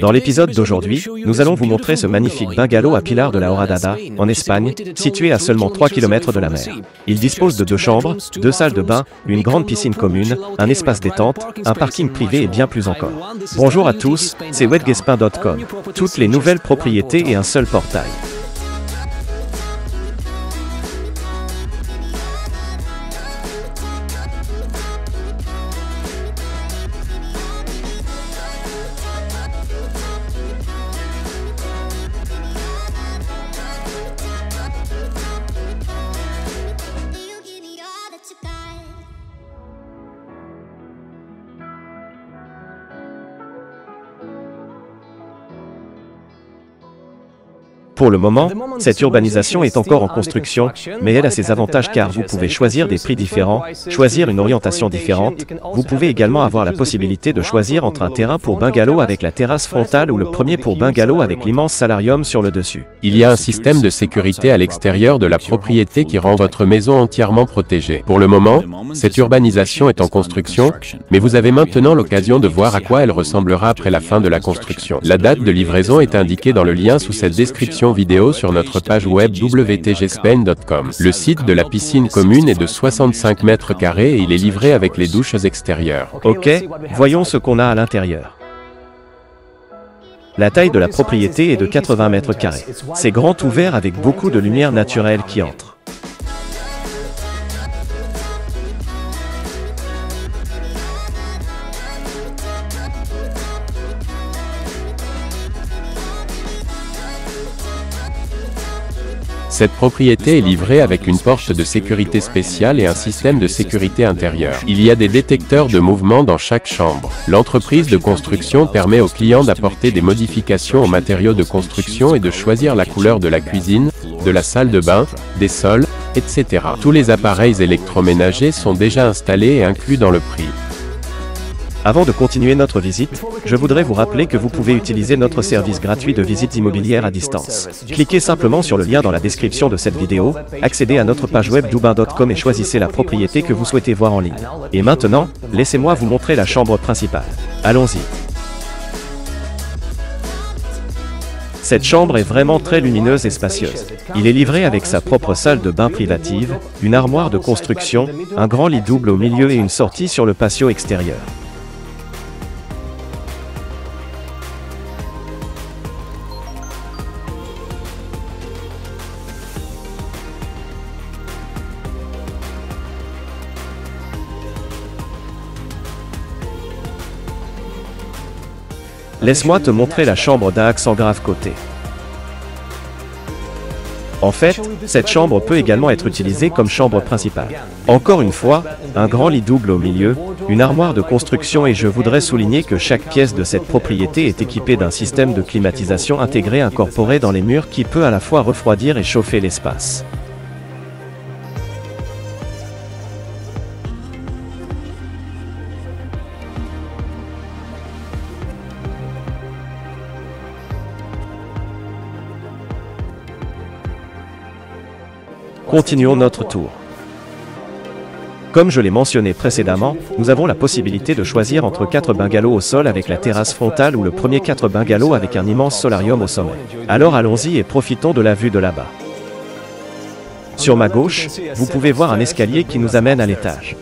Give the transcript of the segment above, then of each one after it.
Dans l'épisode d'aujourd'hui, nous allons vous montrer ce magnifique bungalow à Pilar de la Horadada, en Espagne, situé à seulement 3 km de la mer. Il dispose de 2 chambres, 2 salles de bain, une grande piscine commune, un espace détente, un parking privé et bien plus encore. Bonjour à tous, c'est wetgespin.com. Toutes les nouvelles propriétés et un seul portail. Pour le moment, cette urbanisation est encore en construction, mais elle a ses avantages car vous pouvez choisir des prix différents, choisir une orientation différente. Vous pouvez également avoir la possibilité de choisir entre un terrain pour bungalow avec la terrasse frontale ou le premier pour bungalow avec l'immense salarium sur le dessus. Il y a un système de sécurité à l'extérieur de la propriété qui rend votre maison entièrement protégée. Pour le moment, cette urbanisation est en construction, mais vous avez maintenant l'occasion de voir à quoi elle ressemblera après la fin de la construction. La date de livraison est indiquée dans le lien sous cette description vidéo sur notre page web wtgspain.com. Le site de la piscine commune est de 65 mètres carrés et il est livré avec les douches extérieures. Ok, voyons ce qu'on a à l'intérieur. La taille de la propriété est de 80 mètres carrés. C'est grand ouvert avec beaucoup de lumière naturelle qui entre. Cette propriété est livrée avec une porte de sécurité spéciale et un système de sécurité intérieur. Il y a des détecteurs de mouvement dans chaque chambre. L'entreprise de construction permet aux clients d'apporter des modifications aux matériaux de construction et de choisir la couleur de la cuisine, de la salle de bain, des sols, etc. Tous les appareils électroménagers sont déjà installés et inclus dans le prix. Avant de continuer notre visite, je voudrais vous rappeler que vous pouvez utiliser notre service gratuit de visite immobilière à distance. Cliquez simplement sur le lien dans la description de cette vidéo, accédez à notre page web doubin.com et choisissez la propriété que vous souhaitez voir en ligne. Et maintenant, laissez-moi vous montrer la chambre principale. Allons-y. Cette chambre est vraiment très lumineuse et spacieuse. Il est livré avec sa propre salle de bain privative, une armoire de construction, un grand lit double au milieu et une sortie sur le patio extérieur. Laisse-moi te montrer la chambre d'Axe en grave côté. En fait, cette chambre peut également être utilisée comme chambre principale. Encore une fois, un grand lit double au milieu, une armoire de construction et je voudrais souligner que chaque pièce de cette propriété est équipée d'un système de climatisation intégré incorporé dans les murs qui peut à la fois refroidir et chauffer l'espace. Continuons notre tour. Comme je l'ai mentionné précédemment, nous avons la possibilité de choisir entre 4 bungalows au sol avec la terrasse frontale ou le premier 4 bungalows avec un immense solarium au sommet. Alors allons-y et profitons de la vue de là-bas. Sur ma gauche, vous pouvez voir un escalier qui nous amène à l'étage.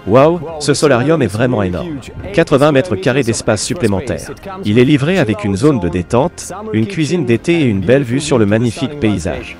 Waouh, ce solarium est vraiment énorme. 80 mètres carrés d'espace supplémentaire. Il est livré avec une zone de détente, une cuisine d'été et une belle vue sur le magnifique paysage.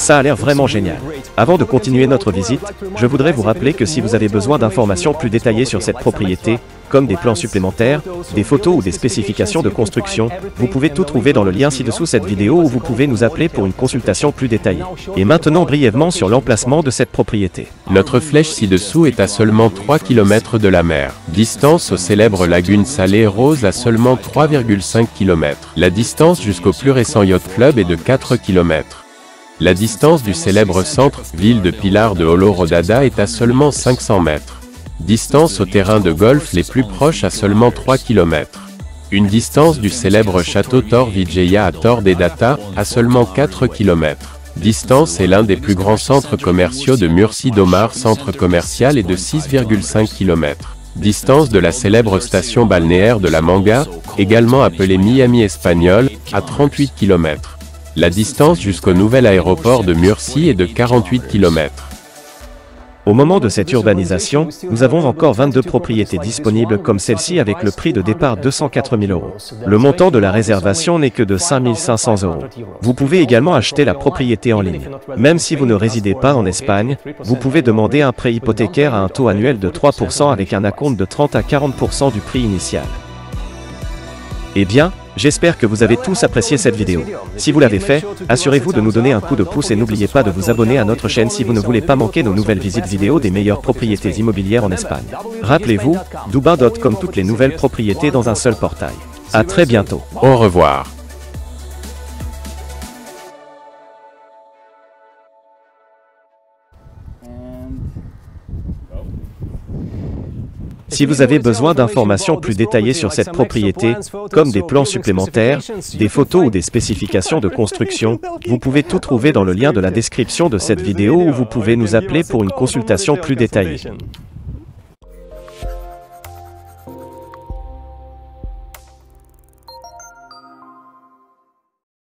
Ça a l'air vraiment génial. Avant de continuer notre visite, je voudrais vous rappeler que si vous avez besoin d'informations plus détaillées sur cette propriété, comme des plans supplémentaires, des photos ou des spécifications de construction, vous pouvez tout trouver dans le lien ci-dessous cette vidéo ou vous pouvez nous appeler pour une consultation plus détaillée. Et maintenant brièvement sur l'emplacement de cette propriété. Notre flèche ci-dessous est à seulement 3 km de la mer. Distance aux célèbres lagunes salées et roses à seulement 3,5 km. La distance jusqu'au plus récent Yacht Club est de 4 km. La distance du célèbre centre-ville de Pilar de Holo-Rodada est à seulement 500 mètres. Distance aux terrains de golf les plus proches à seulement 3 km. Une distance du célèbre château Tor Vijaya à Tor des Data à seulement 4 km. Distance est l'un des plus grands centres commerciaux de Murcie d'Omar, centre commercial est de 6,5 km. Distance de la célèbre station balnéaire de la Manga, également appelée Miami Espagnol, à 38 km. La distance jusqu'au nouvel aéroport de Murcie est de 48 km. Au moment de cette urbanisation, nous avons encore 22 propriétés disponibles comme celle-ci avec le prix de départ 204 000 €. Le montant de la réservation n'est que de 5 500 €. Vous pouvez également acheter la propriété en ligne. Même si vous ne résidez pas en Espagne, vous pouvez demander un prêt hypothécaire à un taux annuel de 3% avec un acompte de 30 à 40% du prix initial. Eh bien, j'espère que vous avez tous apprécié cette vidéo. Si vous l'avez fait, assurez-vous de nous donner un coup de pouce et n'oubliez pas de vous abonner à notre chaîne si vous ne voulez pas manquer nos nouvelles visites vidéo des meilleures propriétés immobilières en Espagne. Rappelez-vous, Dubain.com toutes les nouvelles propriétés dans un seul portail. À très bientôt. Au revoir. Si vous avez besoin d'informations plus détaillées sur cette propriété, comme des plans supplémentaires, des photos ou des spécifications de construction, vous pouvez tout trouver dans le lien de la description de cette vidéo ou vous pouvez nous appeler pour une consultation plus détaillée.